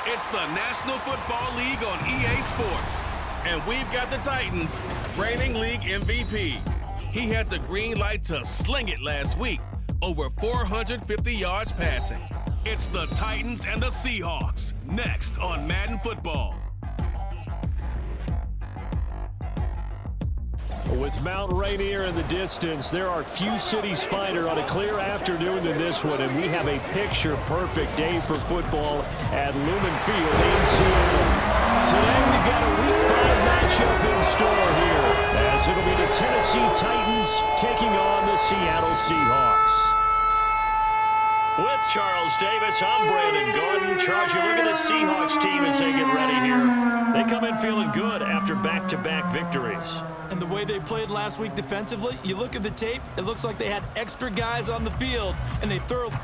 It's the National Football League on EA Sports. And we've got the Titans, reigning league MVP. He had the green light to sling it last week, over 450 yards passing. It's the Titans and the Seahawks, next on Madden Football. With Mount Rainier in the distance, there are few cities finer on a clear afternoon than this one, and we have a picture-perfect day for football at Lumen Field in Seattle. Today we've got a Week 5 matchup in store here, as it'll be the Tennessee Titans taking on the Seattle Seahawks. With Charles Davis, I'm Brandon Gordon. Charles, you look at the Seahawks team as they get ready here. They come in feeling good after back-to-back victories. And the way they played last week defensively, you look at the tape, it looks like they had extra guys on the field, and they thoroughly...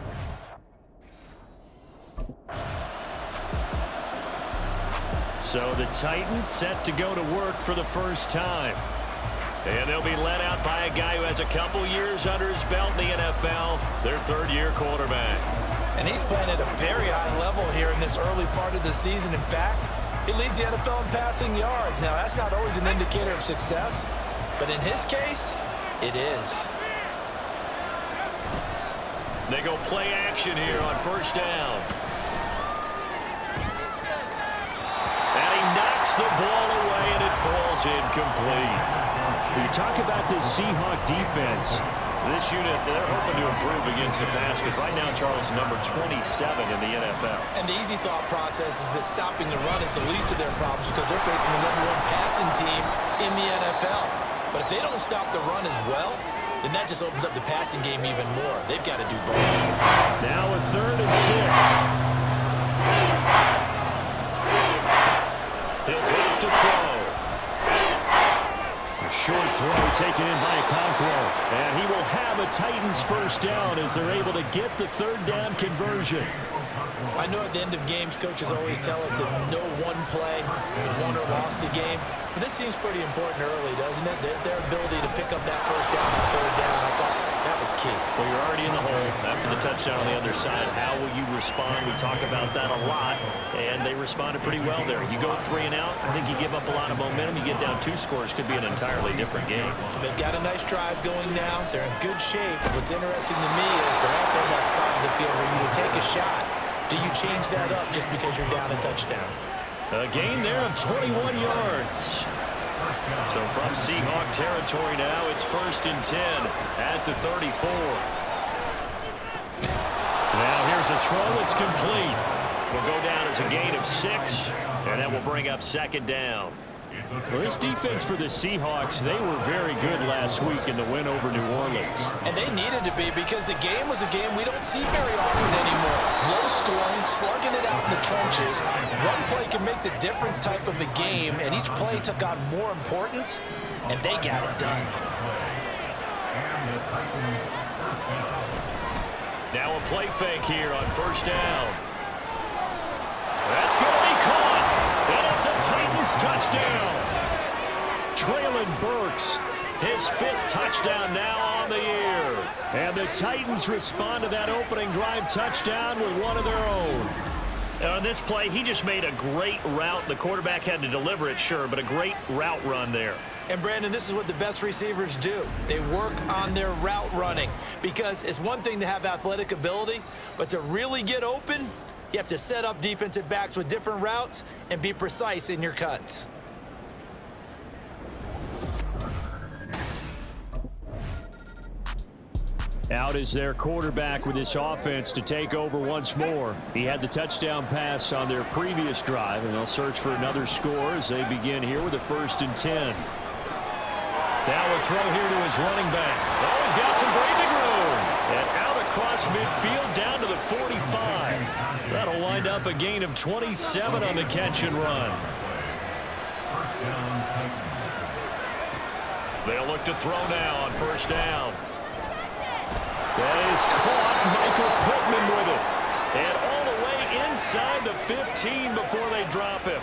So the Titans set to go to work for the first time. And they'll be led out by a guy who has a couple years under his belt in the NFL, their third-year quarterback. And he's playing at a very high level here in this early part of the season. In fact, he leads the NFL in passing yards. Now, that's not always an indicator of success, but in his case, it is. They go play action here on first down. And he knocks the ball away, and it falls incomplete. When you talk about this Seahawk defense, this unit, they're hoping to improve against the pass because right now, Charles, number 27 in the NFL. And the easy thought process is that stopping the run is the least of their problems because they're facing the #1 passing team in the NFL. But if they don't stop the run as well, then that just opens up the passing game even more. They've got to do both. Now a 3rd and 6. He'll drop to throw. A short throw taken in by Okonkwo. And he will have a Titans first down as they're able to get the 3rd down conversion. I know at the end of games, coaches always tell us that no one play won or lost a game. But this seems pretty important early, doesn't it? Their ability to pick up that first down and 3rd down, I thought that was key. Well, you're already in the hole after the touchdown on the other side. How will you respond? We talk about that a lot, and they responded pretty well there. You go 3 and out, I think you give up a lot of momentum. You get down 2 scores, could be an entirely different game. So they've got a nice drive going now. They're in good shape. What's interesting to me is they're also in that spot of the field where you would take a shot. Do you change that up just because you're down a touchdown? A gain there of 21 yards. So from Seahawk territory now, it's 1st and 10 at the 34. Now here's a throw. It's complete. Will go down as a gain of 6, and that will bring up 2nd down. Well, this defense for the Seahawks, they were very good last week in the win over New Orleans. And they needed to be because the game was a game we don't see very often anymore. Low scoring, slugging it out in the trenches. One play can make the difference type of a game, and each play took on more importance, and they got it done. Now a play fake here on first down. That's going to be caught. And it's a Titans touchdown. Traylon Burks, his 5th touchdown now on the year. And the Titans respond to that opening drive touchdown with one of their own. On this play, he just made a great route. The quarterback had to deliver it, sure, but a great route run there. And, Brandon, this is what the best receivers do. They work on their route running because it's one thing to have athletic ability, but to really get open, you have to set up defensive backs with different routes and be precise in your cuts. Out is their quarterback with this offense to take over once more. He had the touchdown pass on their previous drive, and they'll search for another score as they begin here with a 1st and 10. Now a throw here to his running back. Oh, he's got some breathing room. And out across midfield down to the 45. That'll wind up a gain of 27 on the catch and run. They'll look to throw now on first down. That is caught. Michael Pittman with it. And all the way inside the 15 before they drop him.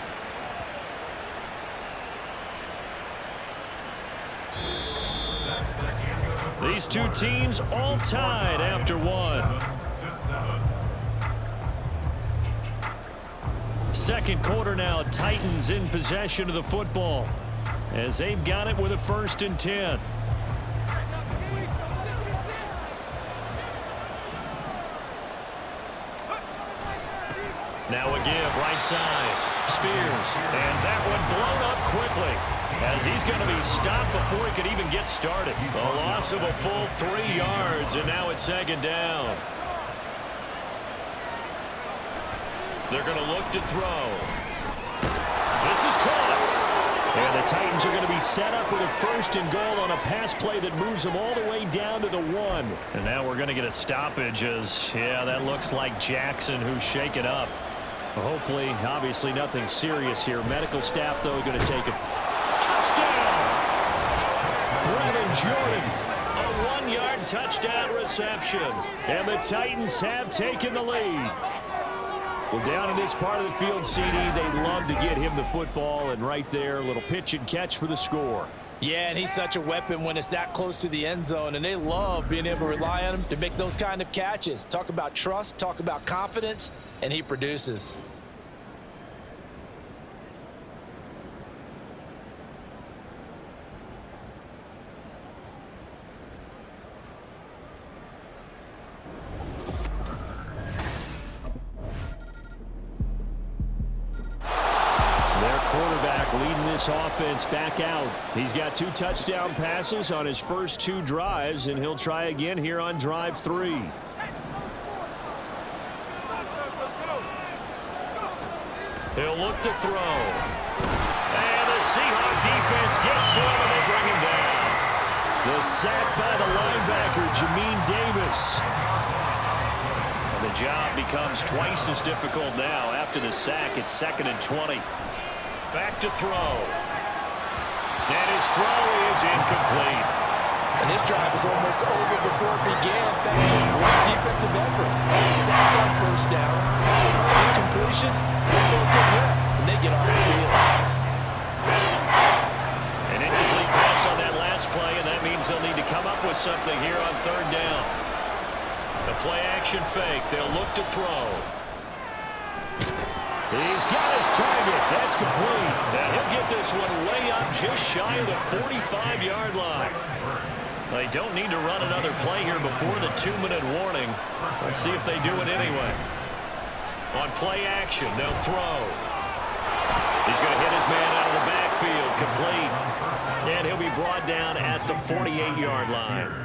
These two teams all tied after one. second quarter now. Titans in possession of the football as they've got it with a 1st and 10. Now a give, right side. Spears, and that one blown up quickly as he's going to be stopped before he could even get started. A loss of a full 3 yards, and now it's 2nd down. They're going to look to throw. This is caught. And the Titans are going to be set up with a 1st and goal on a pass play that moves them all the way down to the 1. And now we're going to get a stoppage as, yeah, that looks like Jackson who's shaken up. Well, hopefully, obviously, nothing serious here. Medical staff, though, going to take it. Touchdown! Brevin Jordan, a 1-yard touchdown reception. And the Titans have taken the lead. Well, down in this part of the field, CD, they love to get him the football, and right there, a little pitch and catch for the score. Yeah, and he's such a weapon when it's that close to the end zone, and they love being able to rely on him to make those kind of catches. Talk about trust, talk about confidence, and he produces. Leading this offense back out. He's got 2 touchdown passes on his first 2 drives, and he'll try again here on drive 3. He'll look to throw. And the Seahawks defense gets to him, and they bring him down. The sack by the linebacker, Jamin Davis. And the job becomes twice as difficult now. After the sack, it's 2nd and 20. Back to throw. And his throw is incomplete. And this drive is almost over before it began thanks to a great defensive effort. Sacked on 1st down, followed by incompletion, one more good rep, and they get off the field. An incomplete pass on that last play, and that means they'll need to come up with something here on 3rd down. The play action fake. They'll look to throw. He's got his target. That's complete. And he'll get this one way up just shy of the 45-yard line. They don't need to run another play here before the 2-minute warning. Let's see if they do it anyway. On play action, they'll throw. He's going to hit his man out of the backfield. Complete. And he'll be brought down at the 48-yard line.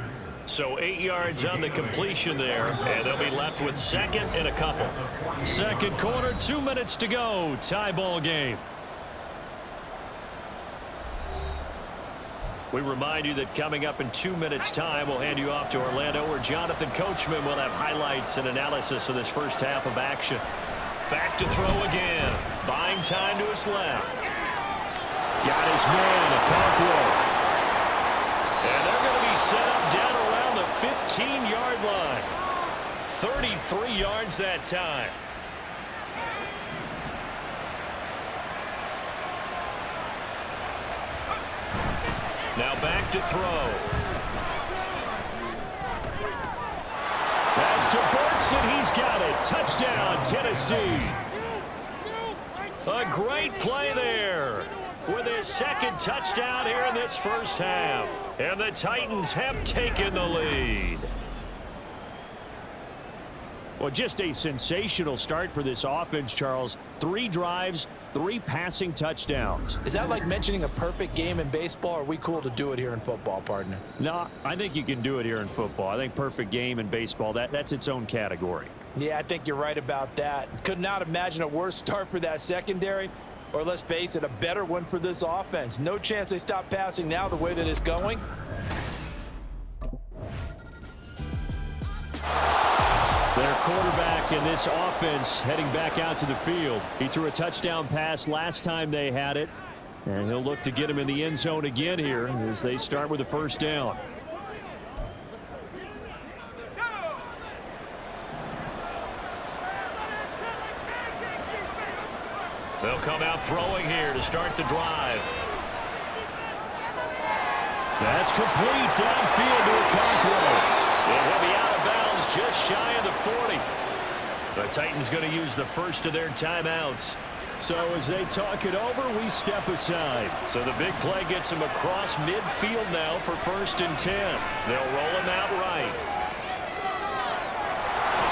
So 8 yards on the completion there, and they'll be left with 2nd and a couple. 2nd quarter, 2 minutes to go. Tie ball game. We remind you that coming up in 2 minutes' time, we'll hand you off to Orlando, where Jonathan Coachman will have highlights and analysis of this first half of action. Back to throw again. Buying time to his left. Got his man, Okonkwo. And they're going to be set up down around the 15-yard line. 33 yards that time. Now back to throw. That's to Burks, and he's got it. Touchdown, Tennessee. A great play there with his 2nd touchdown here in this first half. And the Titans have taken the lead. Well, just a sensational start for this offense, Charles. 3 drives, 3 passing touchdowns. Is that like mentioning a perfect game in baseball, or are we cool to do it here in football, partner? No, I think you can do it here in football. I think perfect game in baseball, that's its own category. Yeah, I think you're right about that. Could not imagine a worse start for that secondary, or let's face it, a better one for this offense. No chance they stop passing now the way that it's going. Their quarterback in this offense heading back out to the field. He threw a touchdown pass last time they had it, and he'll look to get him in the end zone again here as they start with a 1st down. They'll come out throwing here to start the drive. That's complete downfield to Okonkwo. And he'll be out of bounds just shy of the 40. The Titans going to use the first of their timeouts. So as they talk it over, we step aside. So the big play gets him across midfield now for 1st and 10. They'll roll him out right.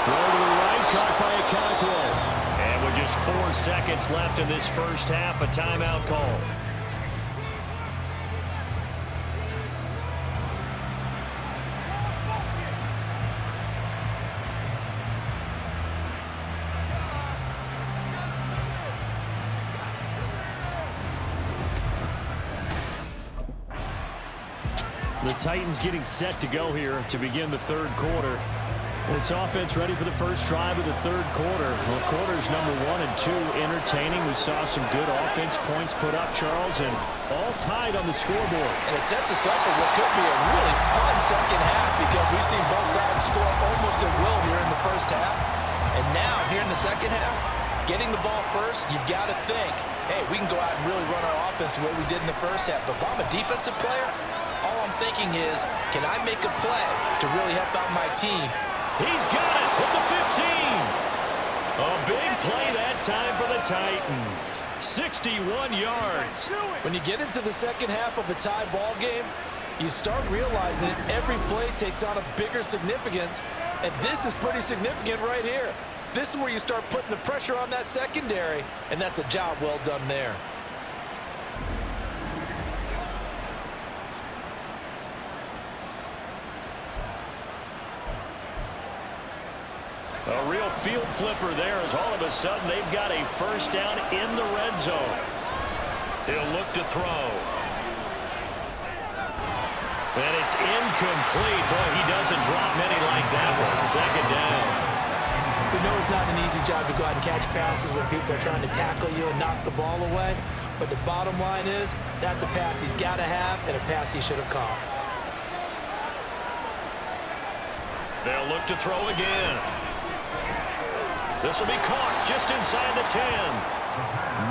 Throw to the right, caught by a Cockrell. And with just 4 seconds left in this first half, a timeout call. The Titans getting set to go here to begin the third quarter. This offense ready for the first drive of the third quarter. Well, quarters number 1 and 2 entertaining. We saw some good offense points put up, Charles, and all tied on the scoreboard. And it sets us up for what could be a really fun second half because we've seen both sides score almost at will here in the first half. And now, here in the second half, getting the ball first, you've got to think, hey, we can go out and really run our offense the way we did in the first half. But if I'm a defensive player, all I'm thinking is, can I make a play to really help out my team? He's got it with the 15. A big play that time for the Titans. 61 yards. When you get into the second half of a tie ball game, you start realizing that every play takes on a bigger significance, and this is pretty significant right here. This is where you start putting the pressure on that secondary, and that's a job well done there. A real field flipper there as all of a sudden they've got a first down in the red zone. He'll look to throw. And it's incomplete. Boy, he doesn't drop many like that one. Second down. We know it's not an easy job to go out and catch passes when people are trying to tackle you and knock the ball away. But the bottom line is, that's a pass he's got to have and a pass he should have caught. They'll look to throw again. This will be caught just inside the 10.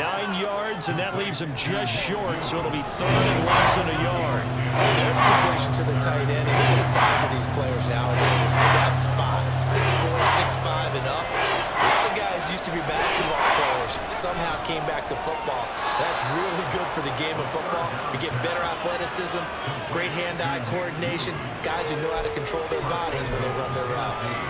9 yards, and that leaves him just short, so it'll be third and less than a yard. And there's a completion to the tight end. And look at the size of these players nowadays. In that spot, 6'4", 6'5", and up. A lot of guys used to be basketball players, somehow came back to football. That's really good for the game of football. You're getting better athleticism, great hand-eye coordination, guys who know how to control their bodies when they run their routes.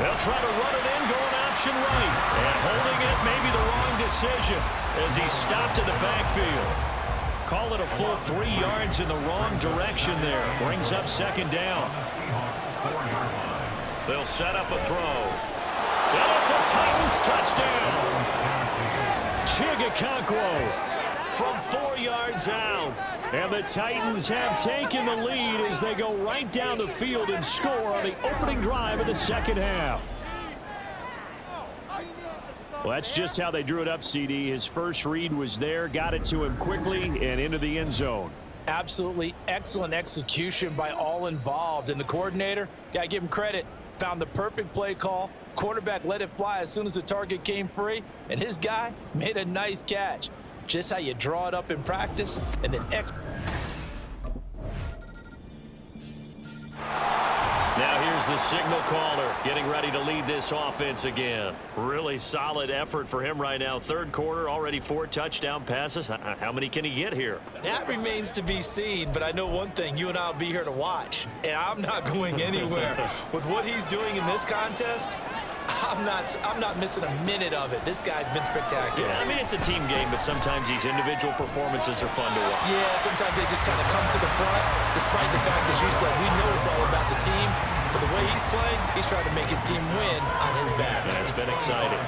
They'll try to run it in, going option right. And holding it, maybe the wrong decision as he stopped in the backfield. Call it a full 3 yards in the wrong direction there. Brings up second down. They'll set up a throw. And it's a Titans touchdown. Chigakakwo from 4 yards out. And the Titans have taken the lead as they go right down the field and score on the opening drive of the second half. Well, that's just how they drew it up, CD. His first read was there, got it to him quickly, and into the end zone. Absolutely excellent execution by all involved. And the coordinator, got to give him credit, found the perfect play call. Quarterback let it fly as soon as the target came free, and his guy made a nice catch. Just how you draw it up in practice and then Now here's the signal caller getting ready to lead this offense again. Really solid effort for him right now. Third quarter, already 4 touchdown passes. How many can he get here? That remains to be seen, but I know one thing, you and I will be here to watch, and I'm not going anywhere. With what he's doing in this contest, I'm not missing a minute of it. This guy's been spectacular. Yeah, I mean, it's a team game, but sometimes these individual performances are fun to watch. Yeah, sometimes they just kind of come to the front, despite the fact, as you said, we know it's all about the team. But the way he's playing, he's trying to make his team win on his back. Yeah, it's been exciting.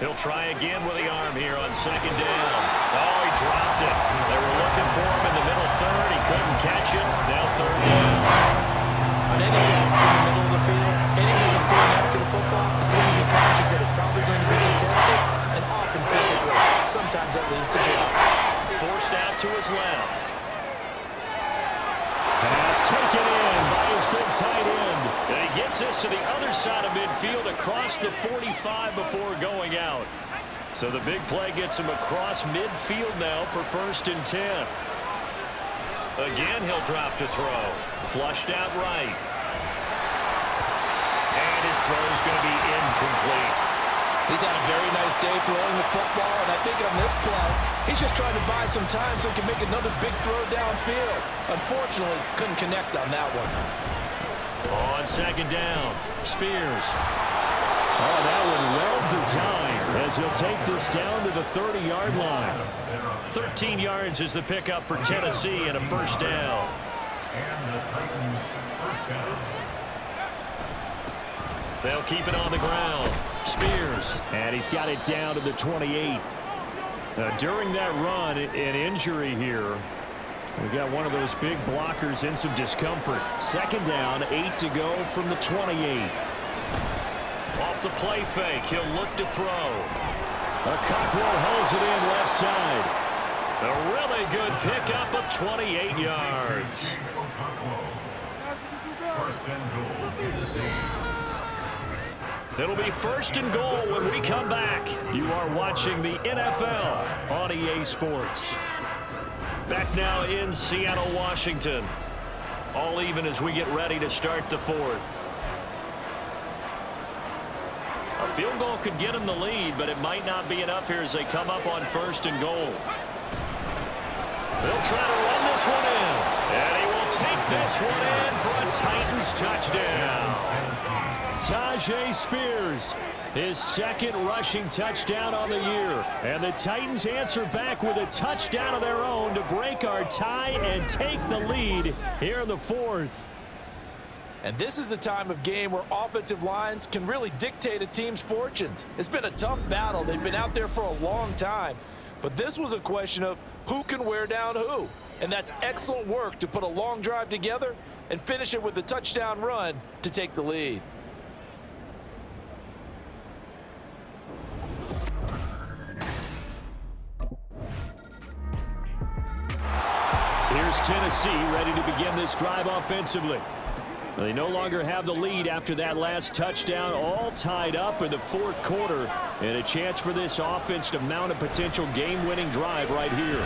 He'll try again with the arm here on second down. Oh, he dropped it. They were looking for him in the middle third. He couldn't catch it. Now third down. On any pass in the middle of the field, anyone that's going after the football is going to be conscious that it's probably going to be contested and often physically. Sometimes that leads to drops. Forced out to his left. Pass taken in by his big tight end. And he gets us to the other side of midfield across the 45 before going out. So the big play gets him across midfield now for 1st and 10. Again, he'll drop to throw. Flushed out right. And his throw is going to be incomplete. He's had a very nice day throwing the football, and I think on this play, he's just trying to buy some time so he can make another big throw downfield. Unfortunately, couldn't connect on that one. On second down, Spears. Oh, that one well designed as he'll take this down to the 30-yard line. 13 yards is the pickup for Tennessee and a first down. They'll keep it on the ground. Spears. And he's got it down to the 28. During that run, an injury here. We got one of those big blockers in some discomfort. Second down, 8 to go from the 28. Off the play fake, he'll look to throw. Cockrell holds it in left side. A really good pickup of 28 yards. It'll be first and goal when we come back. You are watching the NFL on EA Sports. Back now in Seattle, Washington. All even as we get ready to start the fourth. A field goal could get them the lead, but it might not be enough here as they come up on first and goal. They'll try to run this one in. And he will take this one in for a Titans touchdown. Tajay Spears, his second rushing touchdown on the year. And the Titans answer back with a touchdown of their own to break our tie and take the lead here in the fourth. And this is a time of game where offensive lines can really dictate a team's fortunes. It's been a tough battle. They've been out there for a long time. But this was a question of who can wear down who. And that's excellent work to put a long drive together and finish it with a touchdown run to take the lead. Here's Tennessee ready to begin this drive offensively. They no longer have the lead after that last touchdown, all tied up in the fourth quarter, and a chance for this offense to mount a potential game-winning drive right here.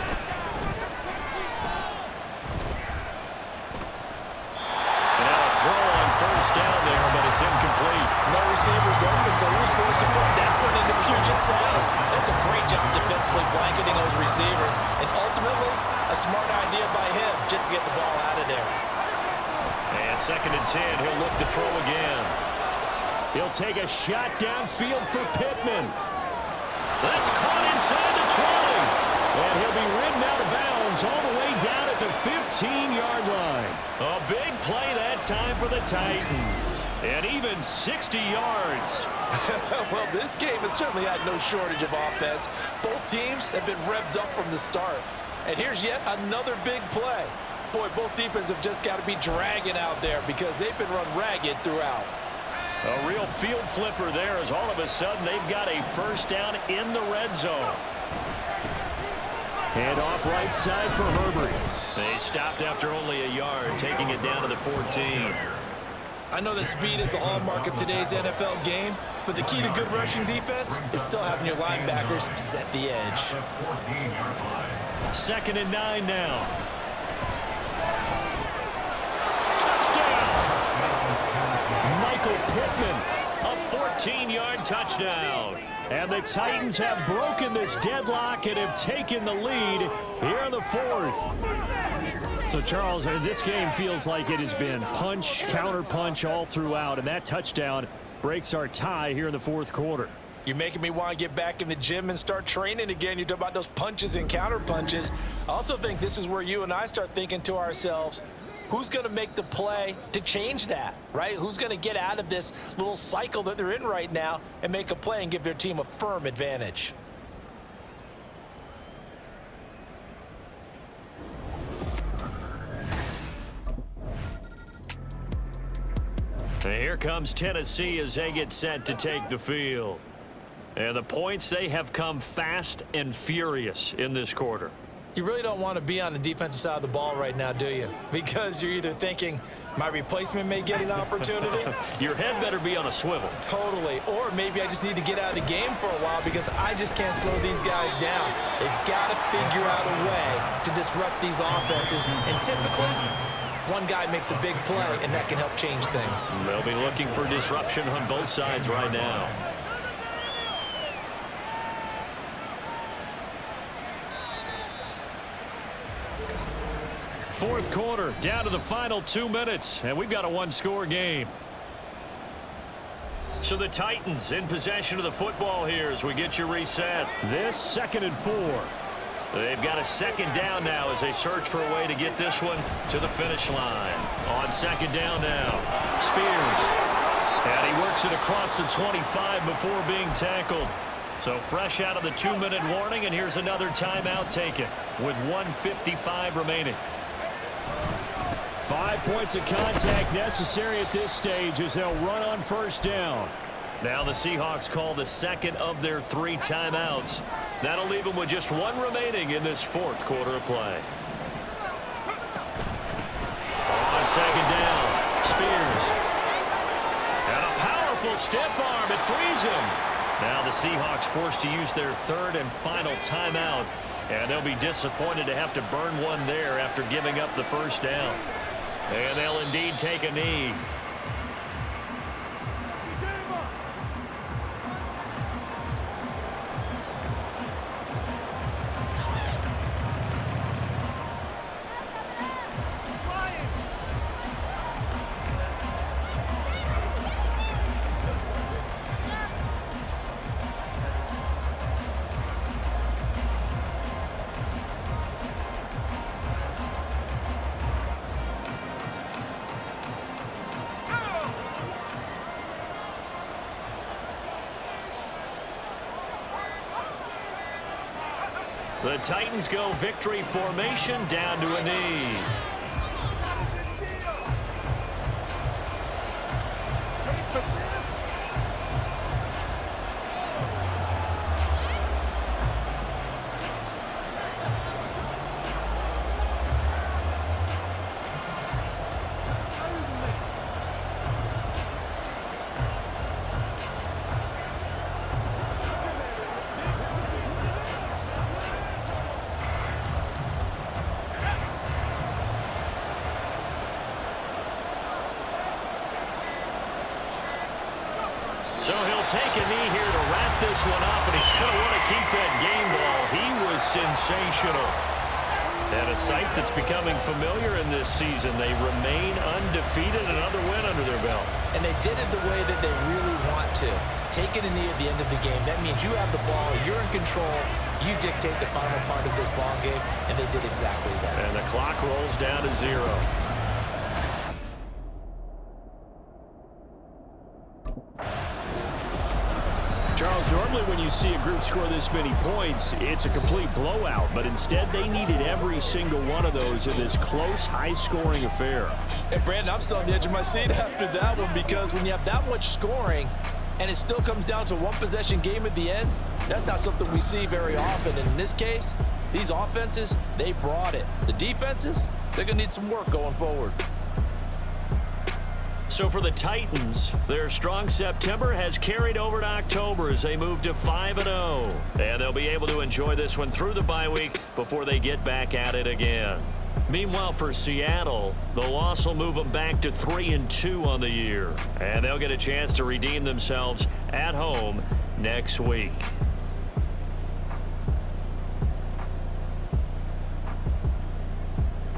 Now a throw on first down there, but it's incomplete. No receivers open, so he was forced to put that one into Puget Sound. That's a great job defensively blanketing those receivers, and ultimately a smart idea by him just to get the ball out of there. And second and 10, he'll look to throw again. He'll take a shot downfield for Pittman. That's caught inside the 20. And he'll be ridden out of bounds all the way down at the 15-yard line. A big play that time for the Titans. And even 60 yards. Well, this game has certainly had no shortage of offense. Both teams have been revved up from the start. And here's yet another big play. Boy, both defenses have just got to be dragging out there because they've been run ragged throughout. A real field flipper there as all of a sudden they've got a first down in the red zone. And off right side for Herbert. They stopped after only a yard, taking it down to the 14. I know that speed is the hallmark of today's NFL game, but the key to good rushing defense is still having your linebackers set the edge. Second and 9 now. Michael Pittman, a 14-yard touchdown. And the Titans have broken this deadlock and have taken the lead here in the fourth. So, Charles, this game feels like it has been punch, counter-punch all throughout, and that touchdown breaks our tie here in the fourth quarter. You're making me want to get back in the gym and start training again. You talk about those punches and counter punches. I also think this is where you and I start thinking to ourselves, who's going to make the play to change that, right? Who's going to get out of this little cycle that they're in right now and make a play and give their team a firm advantage? And here comes Tennessee as they get set to take the field. And the points, they have come fast and furious in this quarter. You really don't want to be on the defensive side of the ball right now, do you? Because you're either thinking, my replacement may get an opportunity. Your head better be on a swivel. Totally. Or maybe I just need to get out of the game for a while because I just can't slow these guys down. They've got to figure out a way to disrupt these offenses. And typically, one guy makes a big play, and that can help change things. They'll be looking for disruption on both sides right now. Fourth quarter, down to the final 2 minutes, and we've got a one-score game. So the Titans in possession of the football here as we get you reset. This 2nd and 4. They've got a second down now as they search for a way to get this one to the finish line. On second down now, Spears. And he works it across the 25 before being tackled. So fresh out of the 2-minute warning, and here's another timeout taken with 1:55 remaining. 5 points of contact necessary at this stage as they'll run on first down. Now the Seahawks call the second of their 3 timeouts. That'll leave them with just 1 remaining in this 4th quarter of play. On second down, Spears. And a powerful stiff arm. It frees him. Now the Seahawks forced to use their 3rd and final timeout. And they'll be disappointed to have to burn one there after giving up the first down. And they'll indeed take a knee. The Titans go victory formation down to a knee. So he'll take a knee here to wrap this one up, and he's going to want to keep that game ball. He was sensational. And a sight that's becoming familiar in this season. They remain undefeated, another win under their belt. And they did it the way that they really want to. Taking a knee at the end of the game, that means you have the ball, you're in control, you dictate the final part of this ball game, and they did exactly that. And the clock rolls down to 0. Charles, normally when you see a group score this many points, it's a complete blowout. But instead, they needed every single one of those in this close, high-scoring affair. And, Brandon, I'm still on the edge of my seat after that one because when you have that much scoring and it still comes down to one possession game at the end, that's not something we see very often. And in this case, these offenses, they brought it. The defenses, they're going to need some work going forward. So for the Titans, their strong September has carried over to October as they move to 5-0. And they'll be able to enjoy this one through the bye week before they get back at it again. Meanwhile, for Seattle, the loss will move them back to 3-2 on the year. And they'll get a chance to redeem themselves at home next week.